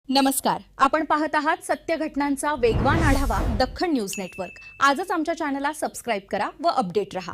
नमस्कार, आपण पाहत आहात सत्य घटनांचा वेगवान आढावा दख्खन न्यूज नेटवर्क। आजच आमच्या चॅनलला सबस्क्राइब करा व अपडेट रहा।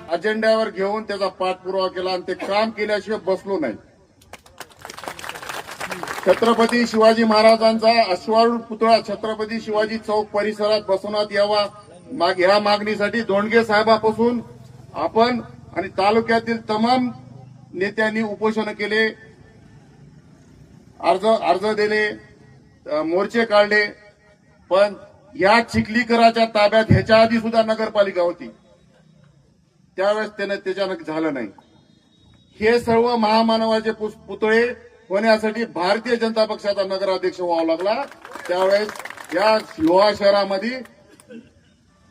अजेंड्यावर घेऊन त्याचा पाठपुरावा केला आणि ते काम केल्याशिवाय बसलो नाही। छत्रपती शिवाजी महाराजांचा अश्वारूढ पुतळा छत्रपती शिवाजी चौक परिसरात बसवण्यात यावा ह्या मागणीसाठी दोंडगे साहेबांपासून आपण आणि तालुक्यातील तमाम नेत्यांनी उपोषण केले, अर्ज दिले, मोर्चे काढले, पण या चिखलीकराच्या ताब्यात ह्याच्या आधी सुद्धा नगरपालिका होती, त्यावेळेस त्याच्यानं झालं नाही। हे सर्व महामानवाचे पुतळे होण्यासाठी भारतीय जनता पक्षाचा नगराध्यक्ष व्हावा लागला। त्यावेळेस या लोहा शहरामध्ये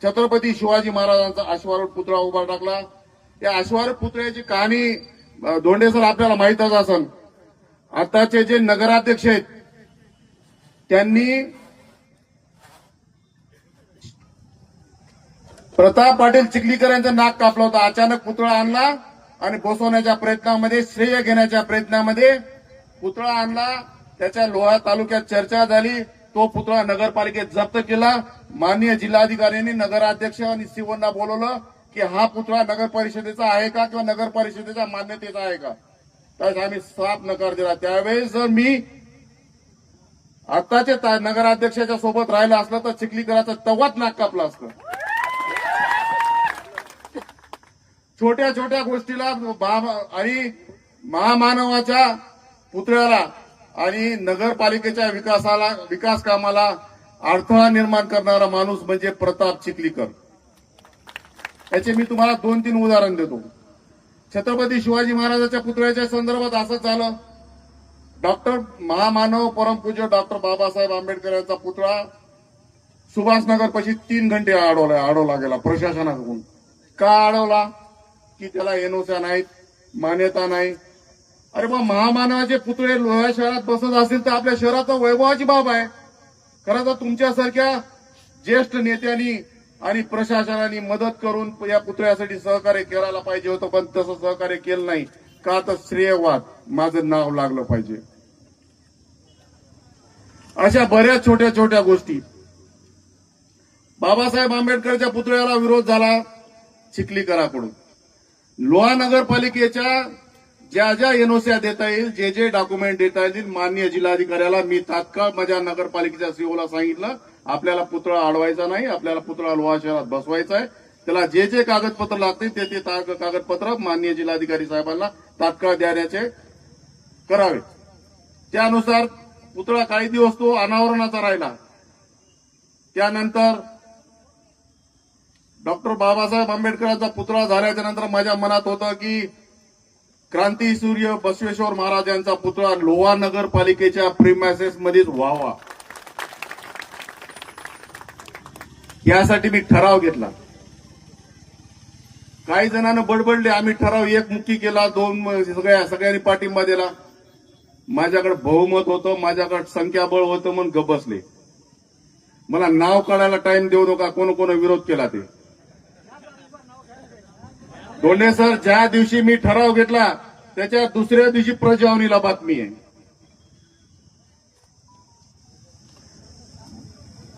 छत्रपती शिवाजी महाराजांचा अश्वारूढ पुतळा उभा टाकला। त्या अश्वारूढ पुतळ्याची कहाणी दोंडे सर आपल्याला माहितच असेल। आताचे जे नगराध्यक्ष आहेत त्यांनी प्रताप पाटील चिखलीकर यांचं नाक कापलं होतं। अचानक पुतळा आणला आणि बसवण्याच्या प्रयत्नामध्ये, श्रेय घेण्याच्या प्रयत्नामध्ये पुतळा आणला। त्याच्या लोहा तालुक्यात चर्चा झाली, तो पुतळा नगरपालिकेत जप्त केला। माननीय जिल्हाधिकाऱ्यांनी नगराध्यक्ष आणि सीओना बोलवलं की हा पुतळा नगर परिषदेचा आहे का किंवा नगर परिषदेच्या मान्यतेचा आहे का, तर आम्ही साफ नकार दिला। त्यावेळेस जर मी आताच्या नगराध्यक्षाच्या सोबत राहिलं असलं तर चिखलीकराचं तवाच नाक कापलं असतं। छोट्या छोट्या गोष्टीला आणि महामानवाच्या पुतळ्याला आणि नगरपालिकेच्या विकास कामाला अडथळा निर्माण करणारा माणूस म्हणजे प्रताप चिखलीकर। याचे मी तुम्हाला 2-3 उदाहरण देतो। छत्रपती शिवाजी महाराजांच्या पुतळ्याच्या संदर्भात असंच झालं। डॉक्टर महामानव परमपूज्य डॉक्टर बाबासाहेब आंबेडकर यांचा पुतळा सुभाषनगर पाशी 3 घंटे अडवला गेला प्रशासनाकडून। का अडवला? की त्याला एनओसी नाहीत, मान्यता नाही। अरे बा, महामानवाचे पुतळे लोहा शहरात बसत असतील तर आपल्या शहराचा वैभवाची बाब आहे। खरं तर तुमच्यासारख्या ज्येष्ठ नेत्यांनी आणि प्रशासनाने मदत करून या पुतळ्यासाठी सहकार्य करायला पाहिजे होतं, पण तसं सहकार्य केलं नाही। का तर श्रेयवाद, माझं नाव लागलं पाहिजे। अशा बऱ्याच छोट्या छोट्या गोष्टी। बाबासाहेब आंबेडकरच्या पुतळ्याला विरोध झाला चिखलीकराकडून। लोहा नगरपालिकेच्या ज्या ज्या एनओसी देता येईल, जे डॉक्युमेंट देता येईल, माननीय जिल्हाधिकाऱ्याला मी तात्काळ माझ्या नगरपालिकेच्या सीओला सांगितलं, आपल्याला पुतळा अडवायचा नाही, आपल्याला पुतळा लोहा शहरात बसवायचा आहे। त्याला जे कागदपत्र लागतील ते कागदपत्र माननीय जिल्हाधिकारी साहेबांना तात्काळ देण्याचे करावे। त्यानुसार पुतळा काही दिवस तो अनावरणाचा राहिला। त्यानंतर डॉक्टर बाबासाहेब आंबेडकरांचा पुतळा झाल्याच्या नंतर माझ्या मनात होतं की क्रांती सूर्य बसवेश्वर महाराज यांचा पुतळा लोहा नगरपालिकेच्या प्रिमायसेस मध्येच व्हावा, यासाठी मी ठराव घेतला। काही जणांना बडबडले, आम्ही ठराव एकमुखी केला, 2 सगळ्यांनी पाठिंबा दिला। माझ्याकडे बहुमत होतं, माझ्याकडे संख्याबळ होतं म्हणून गप्प बसले। मला नाव काढायला टाइम देऊ नका कोण कोण विरोध केला ते। दोंडे सर, ज्या दिवशी मी ठराव घेतला त्याच्या दुसऱ्या दिवशी प्रजावणीला बातमी आहे।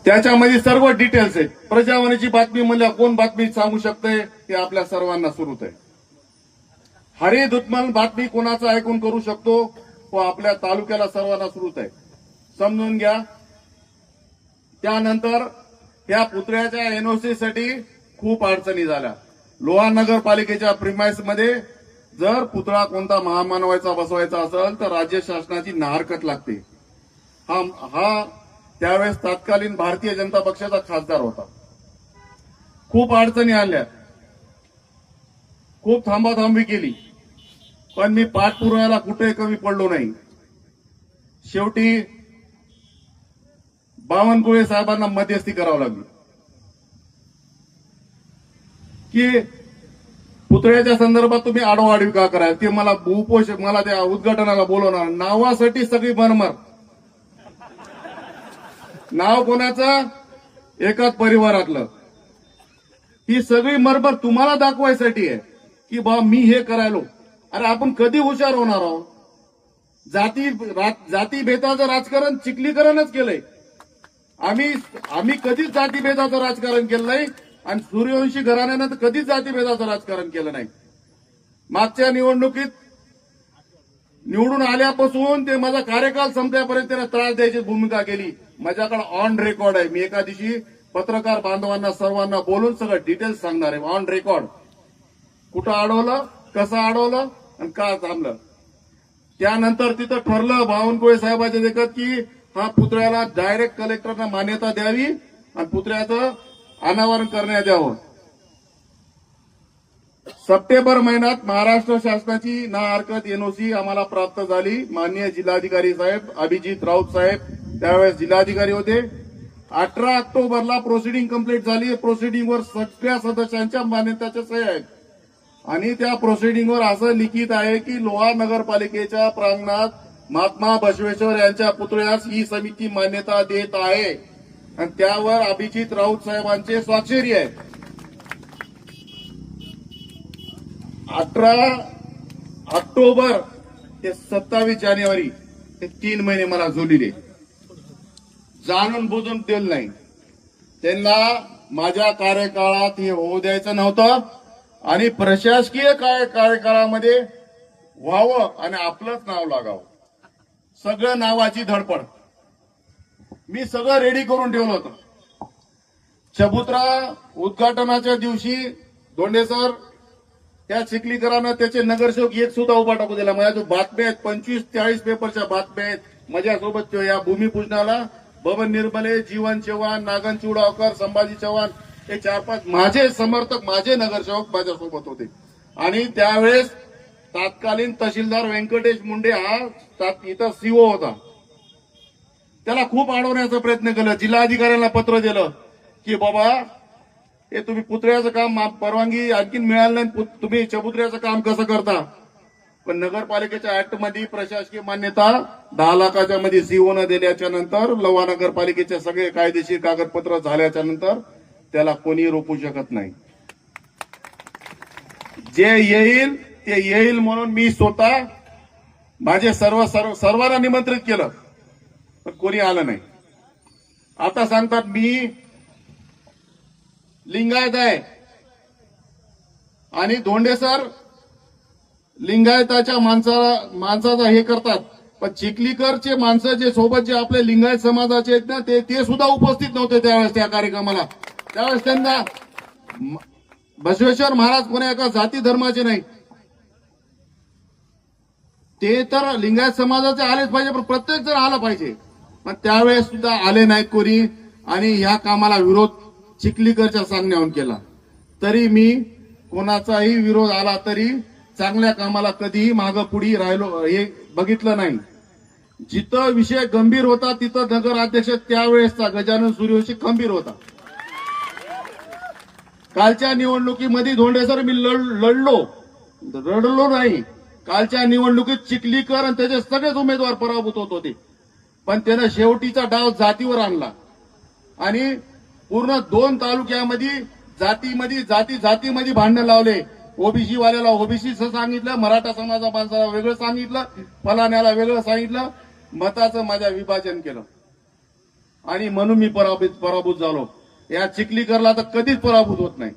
त्याच्यामध्ये सर्व डिटेल्स आहेत। प्रजावणीची बातमी म्हणल्या कोण बातमी सांगू शकते, ते आपल्या सर्वांना सुरूच आहे। हरी दुत्मन बातमी कोणाचं ऐकून करू शकतो, व आपल्या तालुक्याला सर्वांना सुरूच आहे, समजून घ्या। त्यानंतर या पुतळ्याच्या एनओसी साठी खूप अडचणी झाल्या। लोहा नगरपालिकेच्या प्रिमाइस मध्ये जर पुतळा कोणता महामानवाचा बसवायचा असेल तर राज्य शासनाची हरकत लागते। हा त्यावेळेस तत्कालीन भारतीय जनता पक्षाचा खासदार होता। खूप अडचणी आल्या, खूप थांबाथांबी केली, पण मी पाठपुराव्याला कुठे कमी पडलो नाही। शेवटी बावनकुळे साहेबांना मध्यस्थी करावी लागली की पुतळ्याच्या संदर्भात तुम्ही आडवाआडवी का कराल, ते मला मला त्या उद्घाटनाला बोलवणार, नावासाठी सगळी भरमर। नाव कोणाचं? एकाच परिवारातलं. ही सगळी मरबर तुम्हाला दाखवायसाठी आहे की बा मी हे करायलो. अरे आपण कधी हुशार होणार आहोत? जातीभेदाचं राजकारण चिखलीकरणच केलंय. आम्ही कधीच जातीभेदाचं राजकारण केलं नाही आणि सूर्यवंशी घराण्यानं तर कधीच जातीभेदाचं राजकारण केलं नाही. मागच्या निवडणुकीत निवडून आल्यापासून ते माझा कार्यकाल संपल्यापर्यंत त्यांना त्रास द्यायची भूमिका केली. माझ्याकडे ऑन रेकॉर्ड आहे. मी एका दिवशी पत्रकार बांधवांना सर्वांना बोलून सगळं डिटेल्स सांगणार आहे ऑन रेकॉर्ड. कुठं अडवलं, कसं अडवलं आणि का थांबलं. त्यानंतर तिथं ठरलं बावनकुळे साहेबांच्या देखत की हा पुतळ्याला डायरेक्ट कलेक्टरना मान्यता द्यावी आणि पुतळ्याचं अनावरण करण्यात यावं. सप्टेंबर महिन्यात महाराष्ट्र शासनाची ना हरकत एनओसी आम्हाला प्राप्त झाली. माननीय जिल्हाधिकारी साहेब अभिजित राऊत साहेब त्यावेळेस जिल्हाधिकारी होते. 18 ऑक्टोबरला प्रोसिडिंग कंप्लीट झाली. प्रोसिडिंगवर सगळ्या सदस्यांच्या मान्यताच्या सह्या आहेत आणि त्या प्रोसिडिंगवर असं लिखित आहे की लोहा नगरपालिकेच्या प्रांगणात महात्मा बसवेश्वर यांच्या पुतळ्यास ही समिती मान्यता देत आहे आणि त्यावर अभिजित राऊत साहेबांचे स्वाक्षरी आहे. 18 ऑक्टोबर ते 27 जानेवारी हे 3 महिने मला झोलिले. जाणून बुजून दिलं नाही. त्यांना माझ्या कार्यकाळात हे होऊ द्यायचं नव्हतं आणि प्रशासकीय कार्यकाळामध्ये व्हावं आणि आपलंच नाव लागावं. सगळं नावाची धडपड मी सगळं रेडी करून ठेवलं होतं. चबुतरा उद्घाटनाच्या दिवशी धोंडे सर त्या चिखलीकरांना त्याचे नगरसेवक एक सुद्धा उभा टाकू दिला. माझ्या जो बातम्या आहेत 25-40 पेपरच्या बातम्या आहेत माझ्यासोबत. या भूमिपूजनाला बबन निर्मले, जीवन चव्हाण, नागन चुडावकर, संभाजी चव्हाण हे 4-5 माझे समर्थक माझे नगरसेवक माझ्यासोबत होते. आणि त्यावेळेस तत्कालीन तहसीलदार व्यंकटेश मुंडे हा इथं सीओ होता. त्याला खूप अडवण्याचा प्रयत्न केला. जिल्हाधिकाऱ्यांना पत्र दिलं की बाबा हे तुम्ही पुतळ्याचं काम परवानगी आणखीन मिळालं नाही, तुम्ही चबुतऱ्याचं काम कसं करता. पण नगरपालिकेच्या ऍक्ट मध्ये प्रशासकीय मान्यता 10 लाखाच्या मध्ये सीओनं दिल्याच्या नंतर लोहा नगरपालिकेचे सगळे कायदेशीर कागदपत्र झाल्याच्या नंतर त्याला कोणी रोखू शकत नाही. जे येईल ते येईल म्हणून मी स्वतः माझे सर्वांना निमंत्रित केलं पण कोणी आलं नाही. आता सांगतात मी लिंगायत आहे आणि धोंडे सर लिंगायताच्या माणसाचा हे करतात. पण चिखलीकरचे माणसं जे सोबत जे आपले लिंगायत समाजाचे आहेत ना ते सुद्धा उपस्थित नव्हते त्यावेळेस त्या कार्यक्रमाला. त्यावेळेस त्यांना बसवेश्वर महाराज कोणा एका जाती धर्माचे नाही. ते तर लिंगायत समाजाचे आलेच पाहिजे पण प्रत्येक जण आला पाहिजे. पण त्यावेळेस सुद्धा आले नाहीत कोणी आणि ह्या कामाला विरोध चिखलीकरच्या सांगण्याहून केला. तरी मी कोणाचाही विरोध आला तरी चांगल्या कामाला कधीही मागं पुढी राहिलो हे बघितलं नाही. जिथं विषय गंभीर होता तिथं नगराध्यक्ष त्यावेळेसचा गजानन सूर्यवंशी खंबीर होता. कालच्या निवडणुकीमध्ये धोंडे सर मी रडलो नाही. कालच्या निवडणुकीत चिखलीकर आणि त्याचे सगळेच उमेदवार पराभूत होत होते पण त्यानं शेवटीचा डाव जातीवर आणला आणि पूर्ण 2 तालुक्यामध्ये जातीमध्ये भांडणं लावले. ओबीसी वाल्याला ओबीसी सांगितलं, मराठा समाजा माणसाला वेगळं सांगितलं, फलाण्याला वेगळं सांगितलं. मताचं माझ्या विभाजन केलं आणि म्हणून मी पराभूत झालो. या चिखलीकरला तर कधीच पराभूत होत नाही.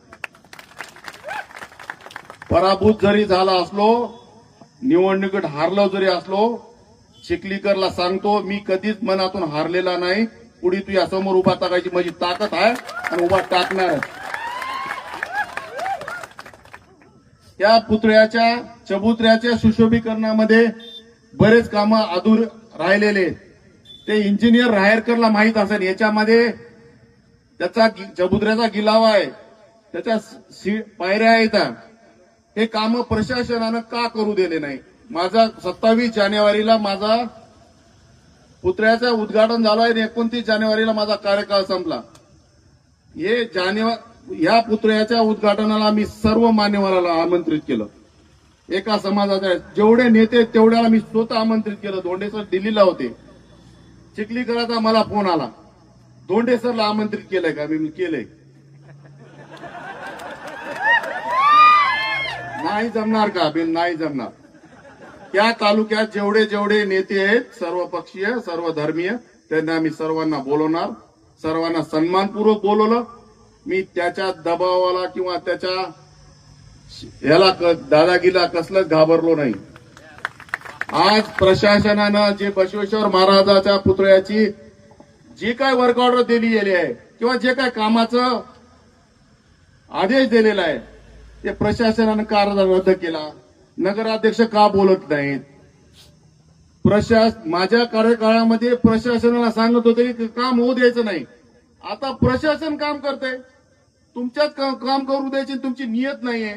पराभूत जरी झाला असलो निवडणुकीत हारलो जरी असलो चिखलीकरला सांगतो मी कधीच मनातून हारलेला नाही. पुढे तू या समोर उभा टाकायची माझी ताकद आहे आणि उभा टाकणार. त्या चबुतऱ्याच्या सुशोभीकरणामध्ये बरेच कामं अधूर राहिलेले. ते इंजिनियर राहेरकरला माहित असेल. याच्यामध्ये त्याचा चबुतऱ्याचा गिलावा आहे, त्याच्या पायऱ्या आहेत. हे काम प्रशासनानं का करू दिले नाही. माझा 27 जानेवारीला माझा पुतळ्याचं उद्घाटन झालं आणि 29 जानेवारीला माझा कार्यकाळ संपला. या पुतळ्याच्या उद्घाटनाला मी सर्व मान्यवराला आमंत्रित केलं. एका समाजाच्या जेवढे नेते तेवढ्याला मी स्वतः आमंत्रित केलं. धोंडे सर दिल्लीला होते. चिखलीकराचा मला फोन आला दोंडे सरला आमंत्रित केलंय का? मी केलंय. नाही जमणार का? बिल नाही जमणार. त्या तालुक्यात जेवढे जेवढे नेते आहेत, सर्व पक्षीय सर्व धर्मीय, त्यांना आम्ही सर्वांना बोलवणार, सर्वांना सन्मानपूर्वक बोलवलं. मी त्याच्या दबावाला किंवा त्याच्या याला दादागिरीला कसलंच घाबरलो नाही. आज प्रशासनानं जे बसवेश्वर महाराजाच्या पुतळ्याची जी काय वर्क ऑर्डर दिली गेली आहे किंवा जे काय कामाचं आदेश दिलेला आहे ते प्रशासनानं का रद्द केला? नगराध्यक्ष का बोलत नाहीत? माझ्या कार्यकाळामध्ये प्रशासनाला सांगत होते की काम होऊ द्यायचं नाही. आता प्रशासन काम करते, तुमच्यात काम करू द्यायची तुमची नियत नाहीये.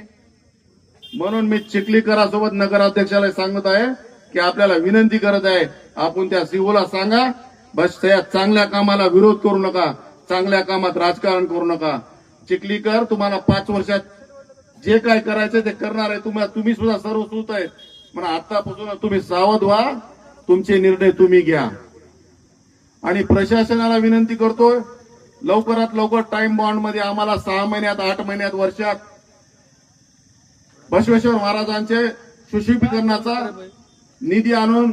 म्हणून मी चिखलीकरासोबत नगराध्यक्षाला सांगत आहे की आपल्याला विनंती करत आहे, आपण त्या सीओला सांगा बस त्या चांगल्या कामाला विरोध करू नका, चांगल्या कामात राजकारण करू नका. चिखलीकर तुम्हाला 5 वर्षात जे काय करायचं ते करणार आहे. तुम्ही सुद्धा सर्व सूत आहेत, म्हणून आतापासून तुम्ही सावध व्हा, तुमचे निर्णय तुम्ही घ्या. आणि प्रशासनाला विनंती करतोय, लवकरात लवकर टाइम बॉन्ड मध्ये आम्हाला 6 महिन्यात 8 महिन्यात वर्षात बसवेश्वर महाराजांचे सुशोभीकरणाचा निधी आणून